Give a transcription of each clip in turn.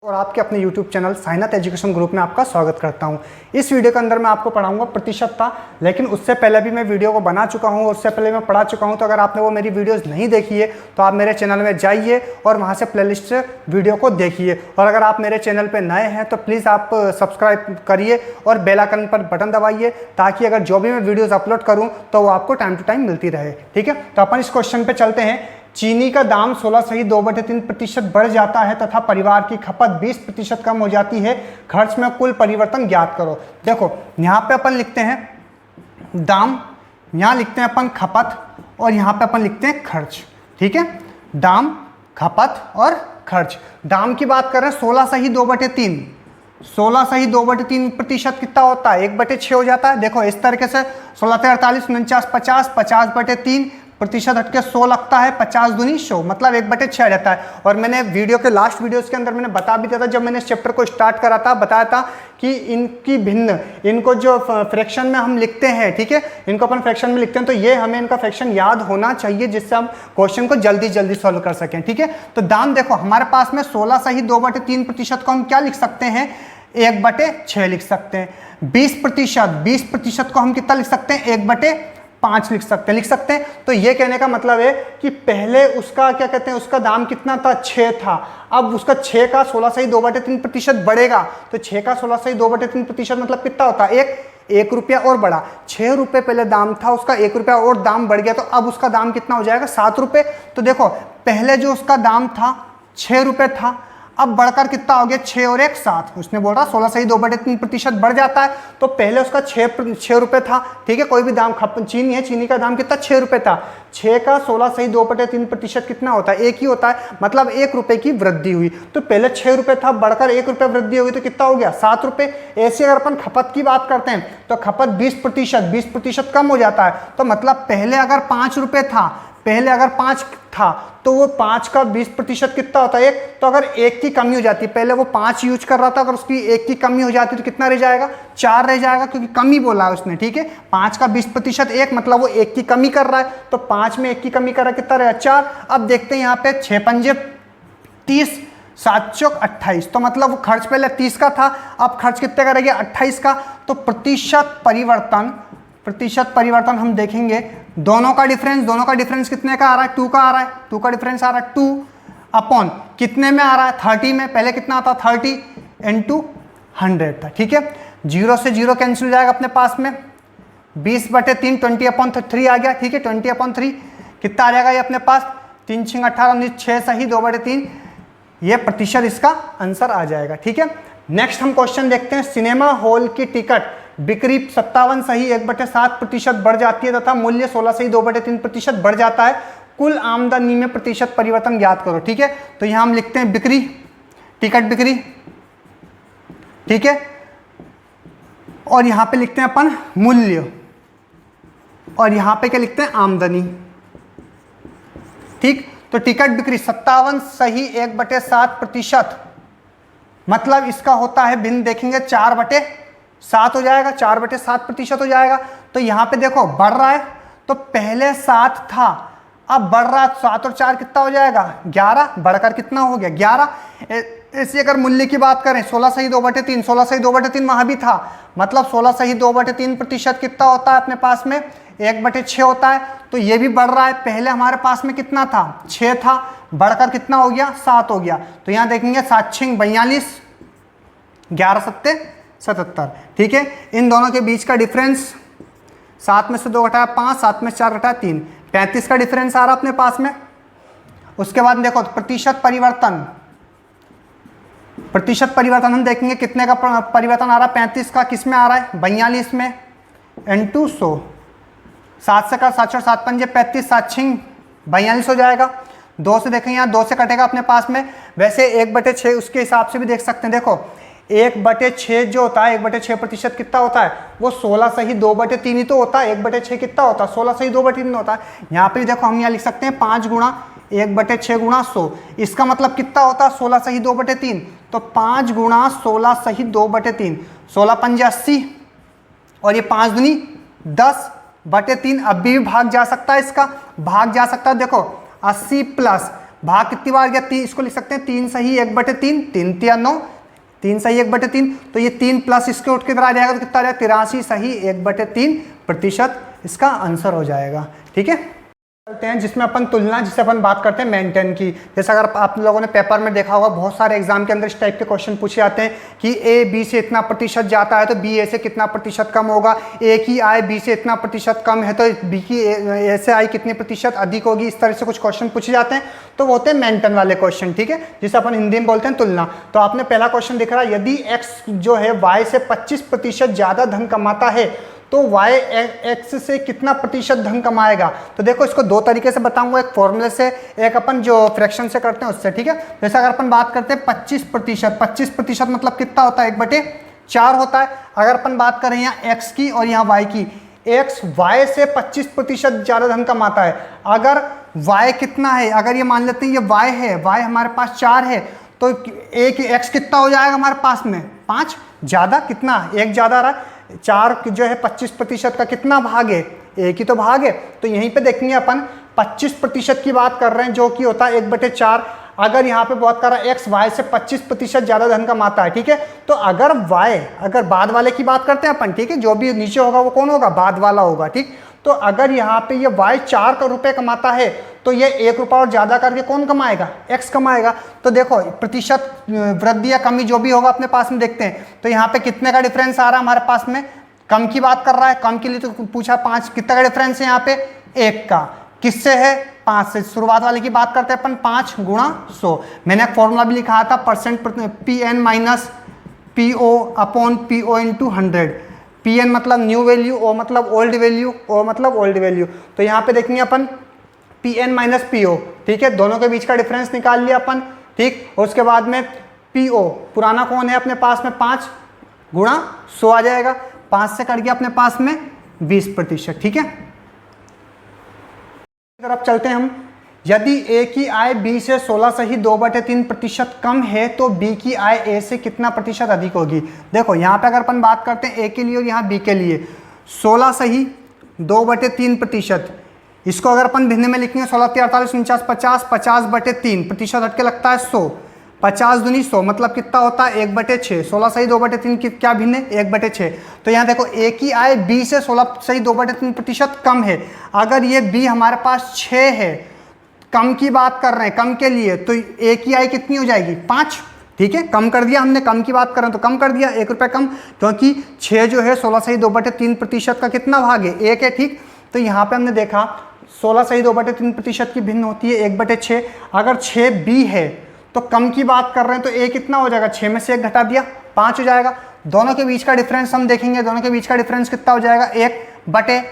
और आपके अपने YouTube channel Sainath education group में आपका स्वागत करता हूं। इस वीडियो के अंदर मैं आपको पढ़ाऊंगा प्रतिशतता, लेकिन उससे पहले भी मैं वीडियो को बना चुका हूं और उससे पहले मैं पढ़ा चुका हूं। तो अगर आपने वो मेरी वीडियोस नहीं देखी है तो आप मेरे चैनल में जाइए और वहां से प्लेलिस्ट से वीडियो को देखिए। और अगर आप मेरे चैनल पर नए हैं तो प्लीज़ आप सब्सक्राइब करिए और बेल आइकन पर बटन दबाइए, ताकि अगर जो भी मैं वीडियोज़ अपलोड करूँ तो वो आपको टाइम टू टाइम मिलती रहे। ठीक है, तो अपन इस क्वेश्चन पर चलते हैं। चीनी का दाम 16.2/3% बढ़ जाता है तथा परिवार की खपत 20% कम हो जाती है। खर्च में कुल परिवर्तन ज्ञात करो। देखो यहाँ पे अपन लिखते हैं दाम, यहाँ लिखते हैं अपन खपत, और यहाँ पे अपन लिखते हैं खर्च। ठीक है, दाम, खपत और खर्च। दाम की बात करें 16/2/3, 16/2/3% कितना होता है? 1/6 हो जाता है। देखो इस तरीके से 16 48 49 50, 50/3 प्रतिशत हटके 100 लगता है, 50 दूनी 100, मतलब 1/6 आ जाता है। और मैंने वीडियो के लास्ट वीडियोस के अंदर मैंने बता भी दिया था, जब मैंने इस चैप्टर को स्टार्ट करा था, बताया था कि इनकी भिन्न, इनको जो फ्रैक्शन में हम लिखते हैं, ठीक है, इनको अपन फ्रैक्शन में लिखते हैं, तो ये हमें इनका फ्रैक्शन याद होना चाहिए, जिससे हम क्वेश्चन को जल्दी जल्दी सॉल्व कर सकें। ठीक है, तो दाम देखो हमारे पास में 16/2/3% को हम क्या लिख सकते हैं? 1/6 लिख सकते हैं। 20% को हम कितना लिख सकते हैं? 1/5 लिख सकते हैं। तो ये कहने का मतलब है कि पहले उसका क्या कहते हैं, उसका दाम कितना था? 6 था। अब उसका 6 का 16/2/3% बढ़ेगा, तो 6 का 16/2/3% मतलब कितना होता है? 1 रुपया और बढ़ा। 6 रुपये पहले दाम था उसका, 1 रुपया और दाम बढ़ गया, तो अब उसका दाम कितना हो जाएगा? 7 रुपये। तो देखो पहले जो उसका दाम था 6 रुपये था, अब बढ़कर कितना हो गया? 6 और 1 7। उसने बोल रहा 16/2/3% बढ़ जाता है, तो पहले उसका 6 रुपये था। ठीक है, कोई भी दाम चीनी है, चीनी का दाम कितना? 6 रुपये था। 6 का 16/2/3% कितना होता है? 1 ही होता है, मतलब 1 रुपये की वृद्धि हुई। तो पहले 6 रुपये था, बढ़कर 1 रुपये वृद्धि हुई, तो कितना हो गया? 7 रुपये। ऐसे अगर अपन खपत की बात करते हैं तो खपत 20% कम हो जाता है। तो मतलब पहले अगर 5 रुपये था, पहले अगर 5 था, तो वो 5 का 20% कितना होता है? 1। तो अगर 1 की कमी हो जाती है, पहले वो 5 यूज कर रहा था, अगर उसकी 1 की कमी हो जाती है तो कितना रह जाएगा? 4 रह जाएगा, क्योंकि कमी बोला है उसने। ठीक है, 5 का 20% 1, मतलब वो 1 की कमी कर रहा है, तो 5 में 1 की कमी कर रहा है, कितना रहेगा? 4। अब देखते हैं यहाँ पे 6 पंजे 30, 7 चौक 28, तो मतलब वो खर्च पहले 30 का था, अब खर्च कितने का रह गया? 28 का। तो प्रतिशत परिवर्तन हम देखेंगे, दोनों का डिफरेंस कितने का आ रहा है? 2 का आ रहा है। 2 का डिफरेंस आ रहा है 2 अपॉन कितने में आ रहा है? 30 में। पहले कितना था? 30 × 100 था। ठीक है, 0 से 0 कैंसिल हो जाएगा अपने पास में। 20/3 20/3 आ गया। ठीक है, 20/3 कितना आ जाएगा ये अपने पास? 3 6 18 6 सही 2/3, ये प्रतिशत इसका आंसर आ जाएगा। ठीक है, नेक्स्ट हम क्वेश्चन देखते हैं। सिनेमा हॉल की टिकट बिक्री 57 सही 1/7% बढ़ जाती है तथा मूल्य 16 सही 2/3% बढ़ जाता है। कुल आमदनी में प्रतिशत परिवर्तन ज्ञात करो। ठीक है, तो यहां हम लिखते हैं बिक्री, टिकट बिक्री। ठीक है, और यहां पे लिखते हैं अपन मूल्य, और यहां पे क्या लिखते हैं? आमदनी। ठीक, तो टिकट बिक्री 57 सही 1/7%, मतलब इसका होता है भिन्न देखेंगे 4/7 हो जाएगा, 4/7% हो जाएगा। तो यहाँ पे देखो बढ़ रहा है, तो पहले 7 था, अब बढ़ रहा है 7 और 4 कितना हो जाएगा? 11, बढ़कर कितना हो गया? 11। ऐसे अगर मूल्य की बात करें 16 सही 2/3, 16 सही 2/3 वहां भी था, मतलब 16 सही 2/3% कितना होता है अपने पास में? 1/6 होता है। तो ये भी बढ़ रहा है, पहले हमारे पास में कितना था? 6 था, बढ़कर कितना हो गया? 7 हो गया। तो यहाँ देखेंगे 7 6 42, 11 7 77। ठीक है, इन दोनों के बीच का डिफरेंस 7 में से 2 घटाया 5, 7 में से 4 घटाया 3, 35 का डिफरेंस आ रहा अपने पास में। उसके बाद देखो प्रतिशत परिवर्तन हम देखेंगे कितने का परिवर्तन आ रहा है? 35 का। किस में आ रहा है? 42 में × 100। 7 से का 7 और 7 पंजे 35, 7 6 42 हो जाएगा। 2 से देखेंगे, यहाँ 2 से कटेगा अपने पास में। वैसे 1/6 उसके हिसाब से भी देख सकते हैं। देखो 1/6 जो होता है, 1/6% कितना होता है? वो 16 सही 2/3 ही तो होता है। 1/6 कितना होता है? 16 सही 2/3 होता है। यहाँ पे देखो हम यहाँ लिख सकते हैं 5 × 1/6 × 100, इसका मतलब कितना होता है? 16 सही 2/3। तो 5 × 16 सही 2/3, 16 पंजे 80, और ये 5 दूनी 10/3। अब भी भाग जा सकता है, इसका भाग जा सकता है। देखो 80 + भाग कितनी बार गया, 3, इसको लिख सकते हैं 3 सही 1/3, 3 तिया 9, 3 सही 1/3, तो ये 3 प्लस इसके उठ के इधर आ जाएगा तो कितना आ जाएगा 83 सही 1/3% इसका आंसर हो जाएगा। ठीक है, चलते हैं जिसमें अपन तुलना, जिसे अपन बात करते हैं मेंटेन की। जैसे अगर आप लोगों ने पेपर में देखा होगा, बहुत सारे एग्जाम के अंदर इस टाइप के क्वेश्चन पूछे जाते हैं कि ए बी से इतना प्रतिशत जाता है तो बी ए से कितना प्रतिशत कम होगा, ए की आय बी से इतना प्रतिशत कम है तो बी की ए से आय कितने प्रतिशत अधिक होगी। इस तरह से कुछ क्वेश्चन पूछे जाते हैं, तो वो होते हैं मेंटेन वाले क्वेश्चन। ठीक है, जिसे अपन हिंदी में बोलते हैं तुलना। तो आपने पहला क्वेश्चन दिख रहा है, यदि एक्स जो है वाई से 25% ज्यादा धन कमाता है तो y x से कितना प्रतिशत धन कमाएगा। तो देखो इसको दो तरीके से बताऊंगा, एक फॉर्मूले से, एक अपन जो फ्रैक्शन से करते हैं उससे। ठीक है, जैसे अगर अपन बात करते हैं 25% मतलब कितना होता है 1/4 होता है। अगर अपन बात करें यहाँ x की और यहाँ y की, x y से 25% ज़्यादा धन कमाता है। अगर y कितना है, अगर ये मान लेते हैं ये y है, y हमारे पास 4 है, तो एक x कितना हो जाएगा हमारे पास में 5, ज़्यादा कितना 1 ज़्यादा रहा, 4 जो है 25% का कितना भाग है, एक ही तो भाग है। तो यहीं पे देखेंगे अपन 25% की बात कर रहे हैं जो कि होता है 1/4। अगर यहाँ पे बात कर रहा है एक्स वाई से 25% ज़्यादा धन कमाता है। ठीक है, तो अगर वाई, अगर बाद वाले की बात करते हैं अपन, ठीक है, जो भी नीचे होगा वो कौन होगा, बाद वाला होगा। ठीक, तो अगर यहाँ पे ये वाई 4 रुपए कमाता है तो ये 1 रुपया और ज़्यादा करके कौन कमाएगा, एक्स कमाएगा। तो देखो प्रतिशत वृद्धि या कमी जो भी होगा अपने पास में देखते हैं। तो यहाँ पे कितने का डिफरेंस आ रहा है हमारे पास में, कम की बात कर रहा है, कम के लिए तो पूछा 5, कितना का डिफरेंस है यहाँ पे 1 का, किससे है 5 से। शुरुआत वाले की बात करते हैं अपन 5 गुणा 100। मैंने एक फॉर्मूला भी लिखा था, percent PN minus PO upon PO into 100। PN मतलब न्यू वैल्यू, O मतलब ओल्ड वैल्यू, O मतलब ओल्ड वैल्यू। तो यहाँ पे देखेंगे अपन PN माइनस PO। ठीक है, दोनों के बीच का डिफरेंस निकाल लिया अपन। ठीक, और उसके बाद में PO पुराना कौन है अपने पास में, 5 गुणा 100 आ जाएगा, 5 से कट गया अपने पास में 20%। ठीक है, तरफ चलते हैं हम। यदि ए की आय बी से 16 सही 2/3% कम है तो बी की आय ए से कितना प्रतिशत अधिक होगी। देखो यहाँ पे अगर अपन बात करते हैं ए के लिए और यहाँ बी के लिए, 16 सही 2/3%, इसको अगर अपन भिन्न में लिखेंगे 16 48 49 50, 50/3% हटके लगता है 100, 50 दूनी 100 मतलब कितना होता है 1/6। 16 सही 2/3 की क्या भिन्न है 1/6। तो यहाँ देखो ए की आय बी से 16 सही 2/3% कम है। अगर ये बी हमारे पास 6 है, कम की बात कर रहे हैं, कम के लिए, तो ए की आय कितनी हो जाएगी 5। ठीक है, कम कर दिया हमने, कम की बात कर रहे हैं तो कम कर दिया 1 रुपये कम, क्योंकि 6 जो है 16 सही 2/3% का कितना भाग है 1 है। ठीक, तो यहाँ पे हमने देखा 16 सही 2/3% की भिन्न होती है 1/6। अगर 6 बी है तो कम की बात कर रहे हैं तो ए कितना हो जाएगा, 6 में से 1 घटा दिया 5 हो जाएगा। दोनों के बीच का डिफरेंस हम देखेंगे, दोनों के बीच का डिफरेंस कितना हो जाएगा 1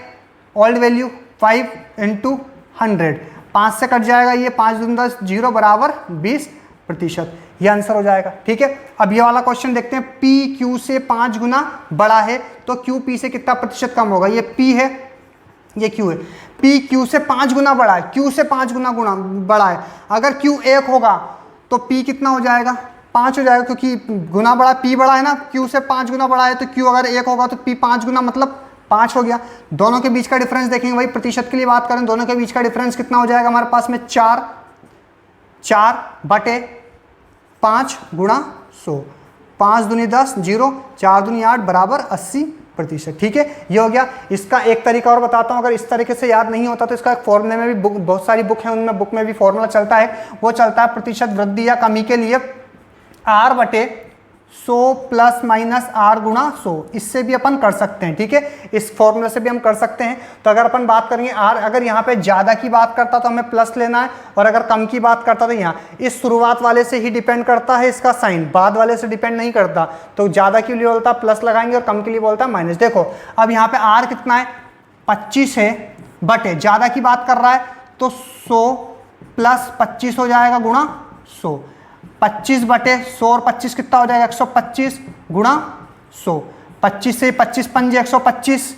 ओल्ड वैल्यू 5 इंटू 100, 5 से कट जाएगा ये, 5 दूनी 10 0 बराबर 20%। ये आंसर हो जाएगा। ठीक है, अब ये वाला क्वेश्चन देखते हैं, पी क्यू से 5 गुना बड़ा है तो क्यू पी से कितना प्रतिशत कम होगा। ये पी है, ये क्यू है, पी क्यू से 5 गुना बड़ा है, क्यू से 5 गुना बड़ा है। अगर क्यू 1 होगा तो पी कितना हो जाएगा 5 हो जाएगा, क्योंकि गुना बड़ा, पी बड़ा है ना, क्यू से 5 गुना बड़ा है, तो क्यू अगर 1 होगा तो पी 5 गुना मतलब 5 हो गया। दोनों के बीच का डिफरेंस देखेंगे, वही प्रतिशत के लिए बात करें, दोनों के बीच का डिफरेंस कितना हो जाएगा हमारे पास में 4/5 गुणा 100, 5 दूनी 10 0, 4 दूनी 8 बराबर 80%। ठीक है, ये हो गया। इसका एक तरीका और बताता हूँ, अगर इस तरीके से याद नहीं होता तो इसका एक फॉर्मूले में भी बहुत सारी बुक है, उनमें बुक में भी फॉर्मूला चलता है, वो चलता है प्रतिशत वृद्धि या कमी के लिए R/100 प्लस माइनस R गुणा 100। इससे भी अपन कर सकते हैं। ठीक है, इस फॉर्मूले से भी हम कर सकते हैं। तो अगर अपन बात करेंगे R, अगर यहाँ पे ज़्यादा की बात करता तो हमें प्लस लेना है, और अगर कम की बात करता तो यहाँ इस शुरुआत वाले से ही डिपेंड करता है इसका साइन, बाद वाले से डिपेंड नहीं करता। तो ज़्यादा के लिए बोलता प्लस लगाएंगे और कम के लिए बोलता माइनस। देखो अब यहाँ पे R कितना है 25 है, बटे ज़्यादा की बात कर रहा है तो 100 प्लस 25 हो जाएगा गुणा 100, 25/100 और 25 कितना हो जाएगा 125 गुणा 100, 25 से 25 पंजे 125,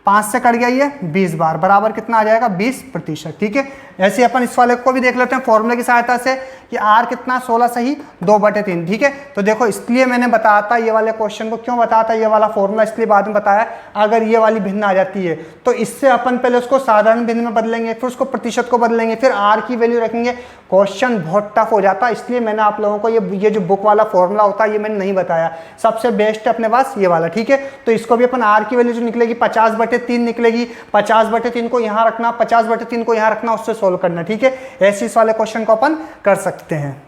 5 से कट गया ये 20 बार, बराबर कितना आ जाएगा 20%। ठीक है, ऐसे अपन इस वाले को भी देख लेते हैं फॉर्मूले की सहायता से कि r कितना 16 सही 2/3, ठीक है। तो देखो इसलिए मैंने बताया था ये वाले क्वेश्चन को, क्यों बताया था ये वाला फॉर्मूला, इसलिए बाद में बताया अगर ये वाली भिन्न आ जाती है तो इससे अपन पहले उसको साधारण भिन्न में बदलेंगे, फिर उसको प्रतिशत को बदलेंगे, फिर r की वैल्यू रखेंगे, क्वेश्चन बहुत टफ हो जाता है। इसलिए मैंने आप लोगों को ये जो बुक वाला फॉर्मूला होता है ये मैंने नहीं बताया, सबसे बेस्ट है अपने पास ये वाला, ठीक है। तो इसको भी अपन r की वैल्यू जो निकलेगी 50/3 निकलेगी, 50/3 को यहाँ रखना, 50/3 को यहाँ रखना, उससे सोल्व करना, ठीक है। ऐसे इस वाले क्वेश्चन को अपन कर सकते हैं।